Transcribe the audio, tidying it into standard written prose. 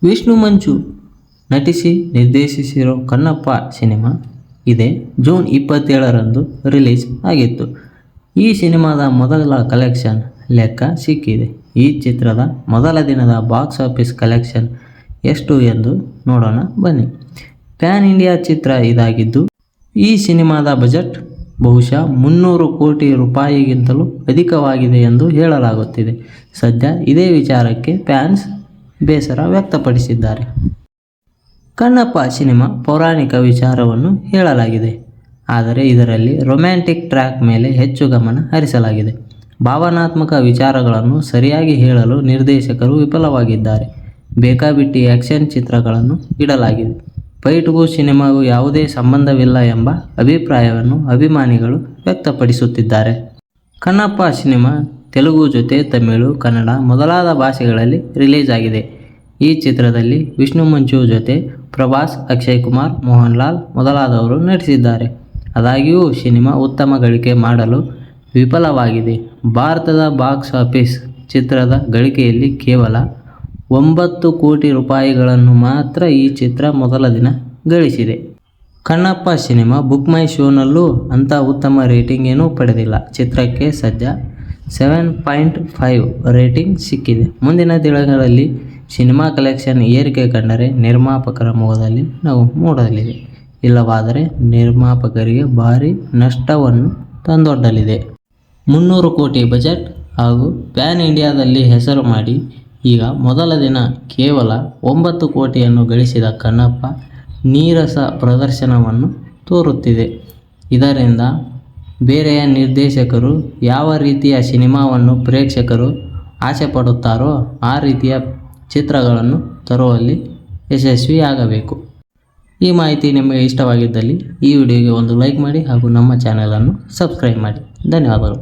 Vishnu ಮಂಚು ನಟಿಸಿ ನಿರ್ದೇಶಿಸಿರೋ Kannappa cinema ಇದೇ June 27ರಂದು release ಆಗಿತ್ತು. ಈ ಸಿನಿಮಾದ ಮೊದಲ ಕಲೆಕ್ಷನ್ ಲೆಕ್ಕ ಸಿಕ್ಕಿದೆ. ಈ ಚಿತ್ರದ ಮೊದಲ ದಿನದ ಬಾಕ್ಸ್ ಆಫೀಸ್ ಕಲೆಕ್ಷನ್ ಎಷ್ಟು ಎಂದು ನೋಡೋಣ ಬನ್ನಿ. ಪ್ಯಾನ್ ಇಂಡಿಯಾ ಚಿತ್ರ ಇದಾಗಿದ್ದು ಈ ಸಿನಿಮಾದ ಬಜೆಟ್ ಬಹುಶಃ 300 ಕೋಟಿ ರೂಪಾಯಿಗಿಂತಲೂ ಅಧಿಕವಾಗಿದೆ ಎಂದು ಹೇಳಲಾಗುತ್ತಿದೆ. ಸದ್ಯ ಇದೇ ವಿಚಾರಕ್ಕೆ ಫ್ಯಾನ್ಸ್ ಬೇಸರ ವ್ಯಕ್ತಪಡಿಸಿದ್ದಾರೆ. ಕಣ್ಣಪ್ಪ ಸಿನಿಮಾ ಪೌರಾಣಿಕ ವಿಚಾರವನ್ನು ಹೇಳಲಾಗಿದೆ, ಆದರೆ ಇದರಲ್ಲಿ ರೊಮ್ಯಾಂಟಿಕ್ ಟ್ರ್ಯಾಕ್ ಮೇಲೆ ಹೆಚ್ಚು ಗಮನ ಹರಿಸಲಾಗಿದೆ. ಭಾವನಾತ್ಮಕ ವಿಚಾರಗಳನ್ನು ಸರಿಯಾಗಿ ಹೇಳಲು ನಿರ್ದೇಶಕರು ವಿಫಲವಾಗಿದ್ದಾರೆ. ಬೇಕಾಬಿಟ್ಟಿ ಆ್ಯಕ್ಷನ್ ಚಿತ್ರಗಳನ್ನು ಇಡಲಾಗಿದೆ. ಫೈಟ್ಗೂ ಸಿನಿಮಾಗೂ ಯಾವುದೇ ಸಂಬಂಧವಿಲ್ಲ ಎಂಬ ಅಭಿಪ್ರಾಯವನ್ನು ಅಭಿಮಾನಿಗಳು ವ್ಯಕ್ತಪಡಿಸುತ್ತಿದ್ದಾರೆ. ಕಣ್ಣಪ್ಪ ಸಿನಿಮಾ ತೆಲುಗು ಜೊತೆ ತಮಿಳು, ಕನ್ನಡ ಮೊದಲಾದ ಭಾಷೆಗಳಲ್ಲಿ ರಿಲೀಸ್ ಆಗಿದೆ. ಈ ಚಿತ್ರದಲ್ಲಿ ವಿಷ್ಣು ಮಂಚು ಜೊತೆ ಪ್ರಭಾಸ್, ಅಕ್ಷಯ್ ಕುಮಾರ್, ಮೋಹನ್ ಲಾಲ್ ಮೊದಲಾದವರು ನಟಿಸಿದ್ದಾರೆ. ಆದಾಗ್ಯೂ ಸಿನಿಮಾ ಉತ್ತಮ ಗಳಿಕೆ ಮಾಡಲು ವಿಫಲವಾಗಿದೆ. ಭಾರತದ ಬಾಕ್ಸ್ ಆಫೀಸ್ ಚಿತ್ರದ ಗಳಿಕೆಯಲ್ಲಿ ಕೇವಲ 9 ಕೋಟಿ ರೂಪಾಯಿಗಳನ್ನು ಮಾತ್ರ ಈ ಚಿತ್ರ ಮೊದಲ ದಿನ ಗಳಿಸಿದೆ. ಕಣ್ಣಪ್ಪ ಸಿನಿಮಾ ಬುಕ್ ಮೈ ಶೋನಲ್ಲೂ ಅಂಥ ಉತ್ತಮ ರೇಟಿಂಗ್ ಏನೂ ಪಡೆದಿಲ್ಲ. ಚಿತ್ರಕ್ಕೆ ಸದ್ಯ 7.5 ರೇಟಿಂಗ್ ಸಿಕ್ಕಿದೆ. ಮುಂದಿನ ದಿನಗಳಲ್ಲಿ ಸಿನಿಮಾ ಕಲೆಕ್ಷನ್ ಏರಿಕೆ ಕಂಡರೆ ನಿರ್ಮಾಪಕರ ಮೊಗದಲ್ಲಿ ನಾವು ಮೂಡಲಿದೆ. ಇಲ್ಲವಾದರೆ ನಿರ್ಮಾಪಕರಿಗೆ ಭಾರಿ ನಷ್ಟವನ್ನು ತಂದೊಡ್ಡಲಿದೆ. 300 ಕೋಟಿ ಬಜೆಟ್ ಹಾಗೂ ಪ್ಯಾನ್ ಇಂಡಿಯಾದಲ್ಲಿ ಹೆಸರು ಮಾಡಿ ಈಗ ಮೊದಲ ದಿನ ಕೇವಲ 9 ಕೋಟಿಯನ್ನು ಗಳಿಸಿದ ಕಣ್ಣಪ್ಪ ನೀರಸ ಪ್ರದರ್ಶನವನ್ನು ತೋರುತ್ತಿದೆ. ಇದರಿಂದ ಬೇರೆಯ ನಿರ್ದೇಶಕರು ಯಾವ ರೀತಿಯ ಸಿನಿಮಾವನ್ನು ಪ್ರೇಕ್ಷಕರು ಆಸೆ ಪಡುತ್ತಾರೋ ಆ ರೀತಿಯ ಚಿತ್ರಗಳನ್ನು ತರುವಲ್ಲಿ ಯಶಸ್ವಿಯಾಗಬೇಕು. ಈ ಮಾಹಿತಿ ನಿಮಗೆ ಇಷ್ಟವಾಗಿದ್ದಲ್ಲಿ ಈ ವಿಡಿಯೋಗೆ ಒಂದು ಲೈಕ್ ಮಾಡಿ ಹಾಗೂ ನಮ್ಮ ಚಾನಲನ್ನು ಸಬ್ಸ್ಕ್ರೈಬ್ ಮಾಡಿ. ಧನ್ಯವಾದಗಳು.